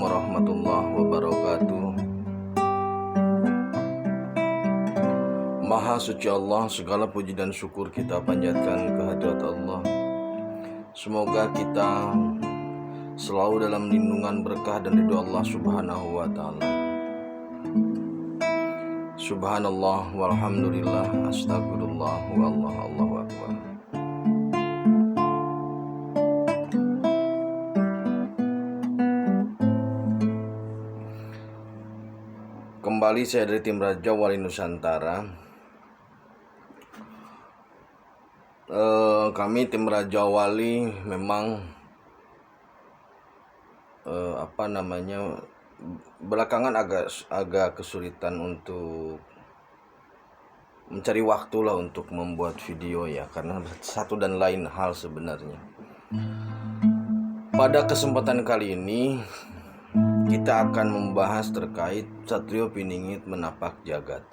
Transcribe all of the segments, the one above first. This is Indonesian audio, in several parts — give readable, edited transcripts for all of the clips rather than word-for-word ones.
warahmatullahi wabarakatuh. Maha suci Allah, segala puji dan syukur kita panjatkan kehadirat Allah. Semoga kita selalu dalam lindungan berkah dan ridho Allah subhanahu wa ta'ala. Subhanallah walhamdulillah, astagfirullah wallah, Allahu akbar. Kembali saya dari tim Raja Wali Nusantara. Kami tim Raja Wali memang belakangan agak kesulitan untuk mencari waktu lah untuk membuat video ya, karena satu dan lain hal sebenarnya. Pada kesempatan kali ini kita akan membahas terkait Satrio Piningit menapak jagat.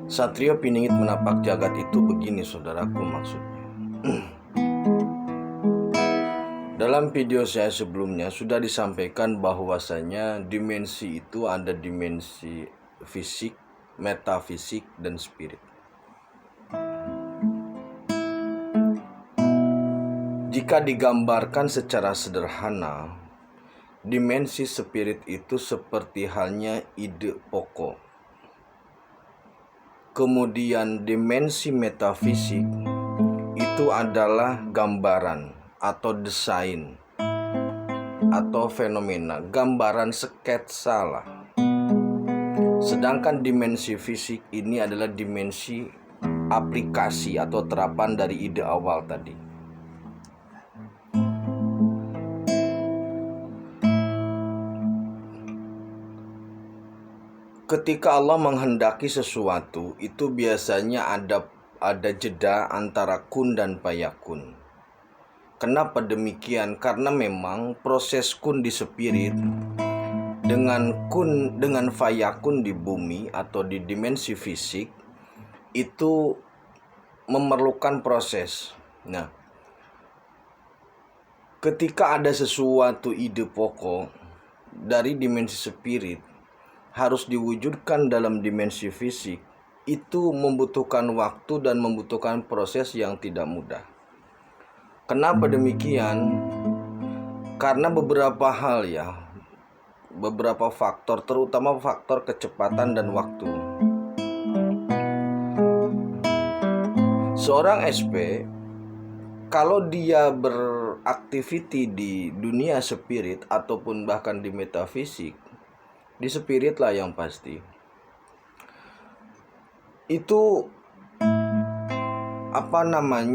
Satrio Piningit menapak jagat itu begini saudaraku, maksudnya. Dalam video saya sebelumnya sudah disampaikan bahwasanya dimensi itu ada dimensi fisik, metafisik, dan spirit. Jika digambarkan secara sederhana, dimensi spirit itu seperti halnya ide pokok. Kemudian dimensi metafisik itu adalah gambaran atau desain atau fenomena, gambaran sketsa lah. Sedangkan dimensi fisik ini adalah dimensi aplikasi atau terapan dari ide awal tadi. Ketika Allah menghendaki sesuatu, itu biasanya ada jeda antara kun dan fayakun. Kenapa demikian? Karena memang proses kun di spirit dengan fayakun di bumi atau di dimensi fisik itu memerlukan proses. Nah, ketika ada sesuatu ide pokok dari dimensi spirit harus diwujudkan dalam dimensi fisik, itu membutuhkan waktu dan membutuhkan proses yang tidak mudah. Kenapa demikian? Karena beberapa hal ya, beberapa faktor, terutama faktor kecepatan dan waktu. Seorang SP, kalau dia beraktiviti di dunia spirit ataupun bahkan di metafisik, di spirit lah yang pasti, itu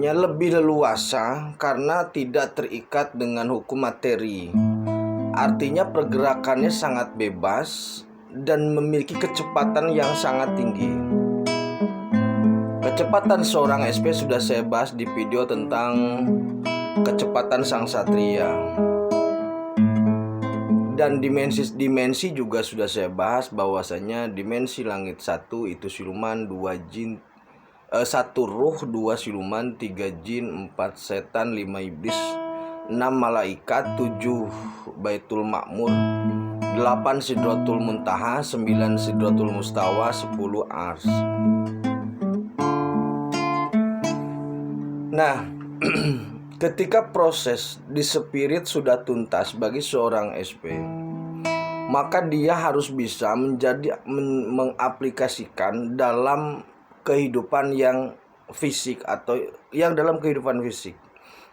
lebih leluasa karena tidak terikat dengan hukum materi. Artinya pergerakannya sangat bebas dan memiliki kecepatan yang sangat tinggi. Kecepatan seorang SP sudah saya bahas di video tentang kecepatan sang satria. Dan dimensi juga sudah saya bahas bahwasanya dimensi langit 1 itu siluman, 2 jin, 1 ruh, 2 siluman, 3 jin, 4 setan, 5 iblis, 6 malaikat, 7 baitul ma'mur, 8 sidratul muntaha, 9 sidratul mustawa, 10 ars. Nah, ketika proses di spirit sudah tuntas bagi seorang SP, maka dia harus bisa mengaplikasikan dalam kehidupan yang fisik atau yang dalam kehidupan fisik.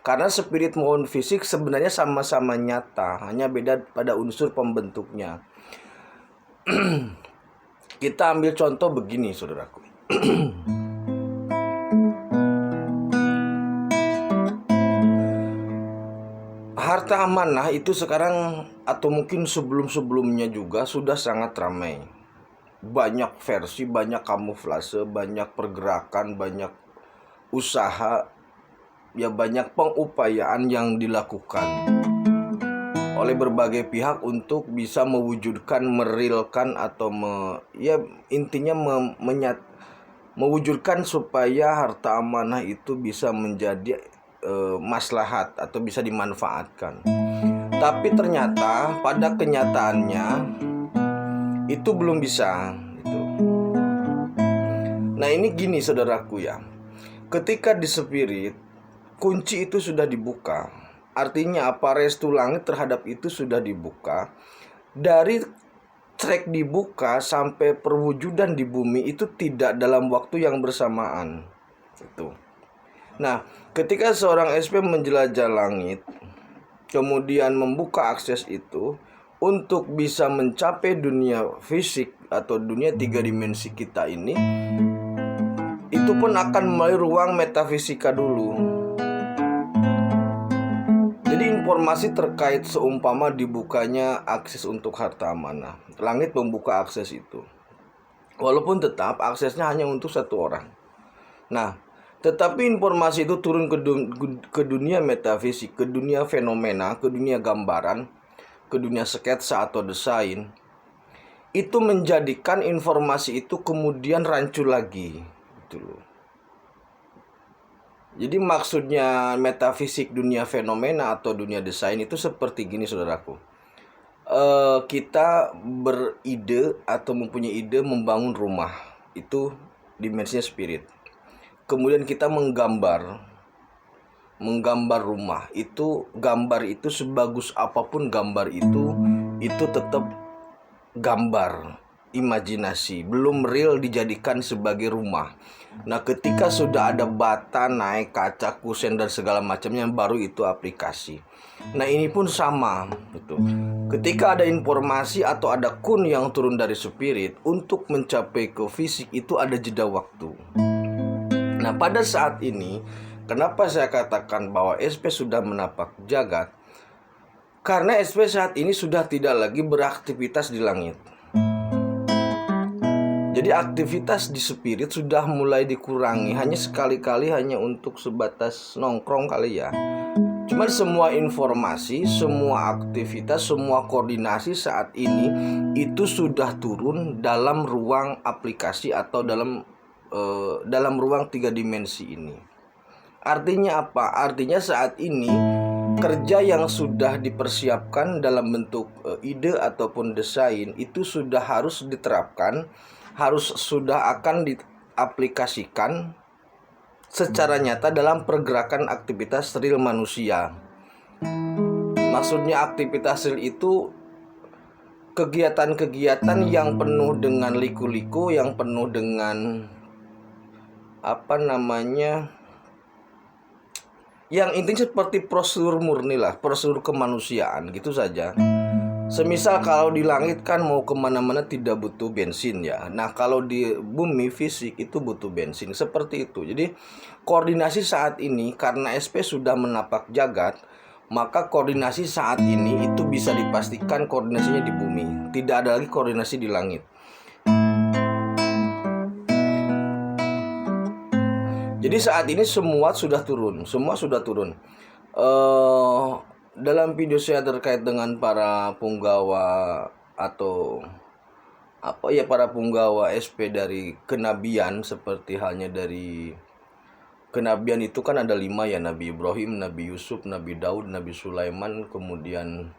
Karena spirit maupun fisik sebenarnya sama-sama nyata, hanya beda pada unsur pembentuknya. Kita ambil contoh begini saudaraku. Harta amanah itu sekarang atau mungkin sebelum-sebelumnya juga sudah sangat ramai. Banyak versi, banyak kamuflase, banyak pergerakan, banyak usaha, ya banyak pengupayaan yang dilakukan oleh berbagai pihak untuk bisa mewujudkan, merealkan atau intinya mewujudkan supaya harta amanah itu bisa menjadi maslahat atau bisa dimanfaatkan. Tapi ternyata pada kenyataannya itu belum bisa gitu. Nah ini gini saudaraku ya, ketika di spirit kunci itu sudah dibuka, artinya apa, restu langit terhadap itu sudah dibuka. Dari track dibuka sampai perwujudan di bumi itu tidak dalam waktu yang bersamaan itu. Nah ketika seorang SP menjelajah langit, kemudian membuka akses itu untuk bisa mencapai dunia fisik atau dunia 3 dimensi kita ini, itu pun akan melalui ruang metafisika dulu. Jadi informasi terkait seumpama dibukanya akses untuk harta amanah, langit membuka akses itu, walaupun tetap aksesnya hanya untuk satu orang. Nah tetapi informasi itu turun ke dunia metafisik, ke dunia fenomena, ke dunia gambaran, ke dunia sketsa atau desain. Itu menjadikan informasi itu kemudian rancu lagi gitu loh. Jadi maksudnya metafisik, dunia fenomena atau dunia desain itu seperti gini saudaraku. Kita beride atau mempunyai ide membangun rumah, itu dimensinya spirit. Kemudian kita menggambar rumah, itu gambar itu sebagus apapun gambar itu tetap gambar, imajinasi, belum real dijadikan sebagai rumah. Nah ketika sudah ada bata, naik, kaca, kusen dan segala macamnya, baru itu aplikasi. Nah ini pun sama gitu. Ketika ada informasi atau ada kun yang turun dari spirit untuk mencapai ke fisik, itu ada jeda waktu. Nah pada saat ini, kenapa saya katakan bahwa SP sudah menapak jagat? Karena SP saat ini sudah tidak lagi beraktivitas di langit. Jadi aktivitas di spirit sudah mulai dikurangi, hanya sekali-kali, hanya untuk sebatas nongkrong kali ya. Cuman semua informasi, semua aktivitas, semua koordinasi saat ini itu sudah turun dalam ruang aplikasi atau dalam ruang 3 dimensi ini. Artinya apa? Artinya saat ini kerja yang sudah dipersiapkan dalam bentuk ide ataupun desain itu sudah harus diterapkan, harus sudah akan diaplikasikan secara nyata dalam pergerakan aktivitas real manusia. Maksudnya aktivitas real itu kegiatan-kegiatan yang penuh dengan liku-liku, yang penuh dengan yang intinya seperti prosedur murni lah, prosedur kemanusiaan gitu saja. Semisal kalau di langit kan mau kemana-mana tidak butuh bensin ya. Nah kalau di bumi fisik itu butuh bensin, seperti itu. Jadi koordinasi saat ini karena SP sudah menapak jagat, maka koordinasi saat ini itu bisa dipastikan koordinasinya di bumi, tidak ada lagi koordinasi di langit. Jadi saat ini semua sudah turun. Dalam video saya terkait dengan para punggawa atau para punggawa SP dari kenabian, seperti halnya dari kenabian itu kan ada 5 ya, Nabi Ibrahim, Nabi Yusuf, Nabi Daud, Nabi Sulaiman, kemudian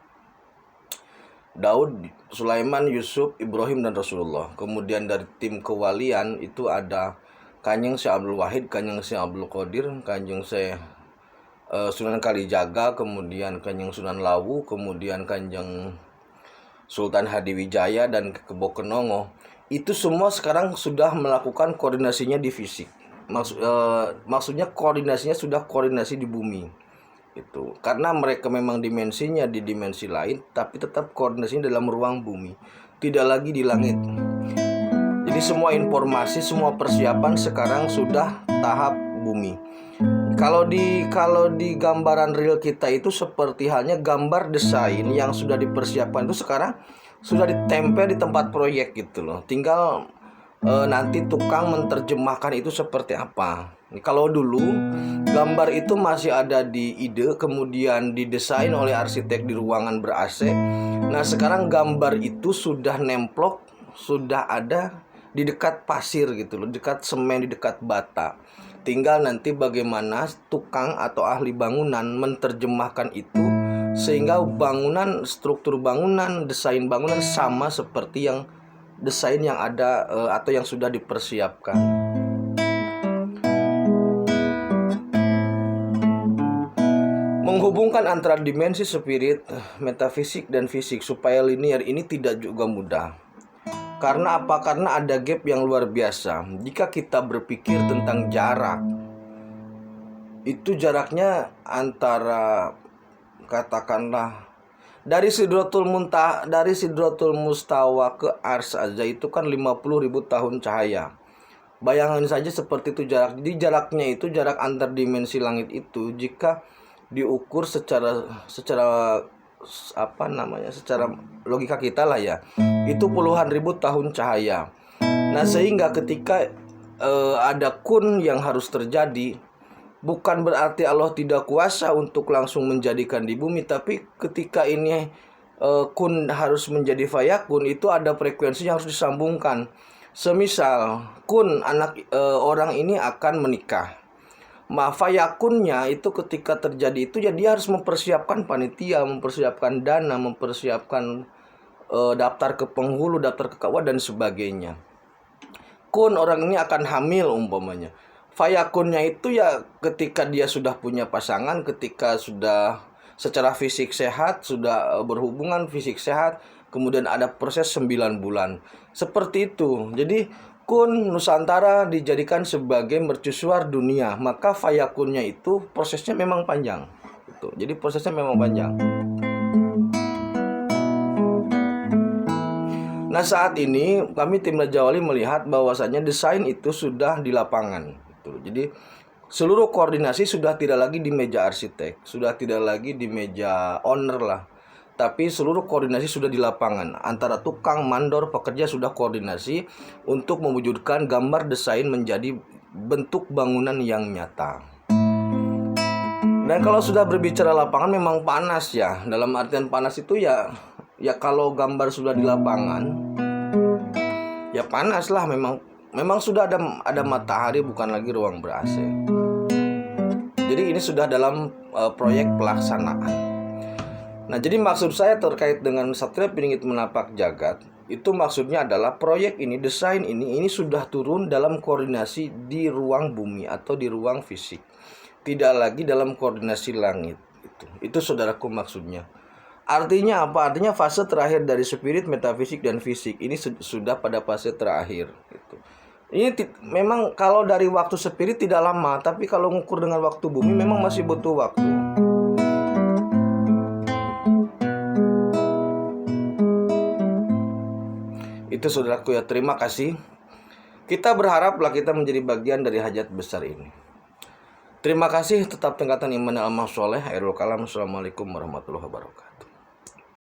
Daud, Sulaiman, Yusuf, Ibrahim dan Rasulullah. Kemudian dari tim kewalian itu ada Kanjeng Syekh Abdul Wahid, Kanjeng Syekh Abdul Qadir, Kanjeng Syekh Sunan Kalijaga, kemudian Kanjeng Sunan Lawu, kemudian Kanjeng Sultan Hadiwijaya dan Kebo Kenongo. Itu semua sekarang sudah melakukan koordinasinya di fisik. Maksudnya koordinasinya sudah koordinasi di bumi. Itu karena mereka memang dimensinya di dimensi lain, tapi tetap koordinasinya dalam ruang bumi, tidak lagi di langit. Jadi semua informasi, semua persiapan sekarang sudah tahap bumi. Kalau di gambaran real kita itu seperti halnya gambar desain yang sudah dipersiapkan itu sekarang sudah ditempel di tempat proyek gitu loh. Tinggal nanti tukang menerjemahkan itu seperti apa. Kalau dulu gambar itu masih ada di ide, kemudian didesain oleh arsitek di ruangan ber-AC. Nah sekarang gambar itu sudah nemplok, sudah ada di dekat pasir gitu loh, dekat semen, di dekat bata. Tinggal nanti bagaimana tukang atau ahli bangunan menerjemahkan itu sehingga bangunan, struktur bangunan, desain bangunan sama seperti yang desain yang ada atau yang sudah dipersiapkan. Menghubungkan antara dimensi spirit, metafisik, dan fisik supaya linear ini tidak juga mudah. Karena apa? Karena ada gap yang luar biasa. Jika kita berpikir tentang jarak, itu jaraknya antara, katakanlah, dari Sidratul Mustawa ke Ars aja itu kan 50.000 tahun cahaya. Bayangkan saja seperti itu jarak. Jadi jaraknya itu, jarak antar dimensi langit itu, jika diukur secara secara logika kita lah ya, itu puluhan ribu tahun cahaya. Nah, sehingga ketika ada kun yang harus terjadi, bukan berarti Allah tidak kuasa untuk langsung menjadikan di bumi, tapi ketika ini kun harus menjadi fayakun, itu ada frekuensi yang harus disambungkan. Semisal kun orang ini akan menikah, fayakunnya itu ketika terjadi itu ya dia harus mempersiapkan panitia, mempersiapkan dana, mempersiapkan daftar ke penghulu, daftar ke kawah dan sebagainya. Kun orang ini akan hamil umpamanya. Fayakunnya itu ya ketika dia sudah punya pasangan, ketika sudah secara fisik sehat, sudah berhubungan fisik sehat, kemudian ada proses 9 bulan. Seperti itu. Jadi kun Nusantara dijadikan sebagai mercusuar dunia, maka fayakunnya itu prosesnya memang panjang. Jadi prosesnya memang panjang. Nah, saat ini kami tim Raja Wali melihat bahwasannya desain itu sudah di lapangan. Jadi seluruh koordinasi sudah tidak lagi di meja arsitek, sudah tidak lagi di meja owner lah, tapi seluruh koordinasi sudah di lapangan. Antara tukang, mandor, pekerja sudah koordinasi untuk mewujudkan gambar desain menjadi bentuk bangunan yang nyata. Dan kalau sudah berbicara lapangan memang panas ya. Dalam artian panas itu ya kalau gambar sudah di lapangan ya panas lah, memang sudah ada matahari, bukan lagi ruang ber-AC. Jadi ini sudah dalam proyek pelaksanaan. Nah, jadi maksud saya terkait dengan Satria Piningit Menapak Jagat, itu maksudnya adalah proyek ini, desain ini sudah turun dalam koordinasi di ruang bumi atau di ruang fisik, tidak lagi dalam koordinasi langit. Itu saudaraku maksudnya. Artinya apa? Artinya fase terakhir dari spirit, metafisik, dan fisik ini sudah pada fase terakhir. Ini memang kalau dari waktu spirit tidak lama, tapi kalau mengukur dengan waktu bumi memang masih butuh waktu. Itu saudaraku ya, terima kasih. Kita berharaplah kita menjadi bagian dari hajat besar ini. Terima kasih, tetap tingkatan iman dan amal soleh. Akhirul kalam. Assalamualaikum warahmatullahi wabarakatuh.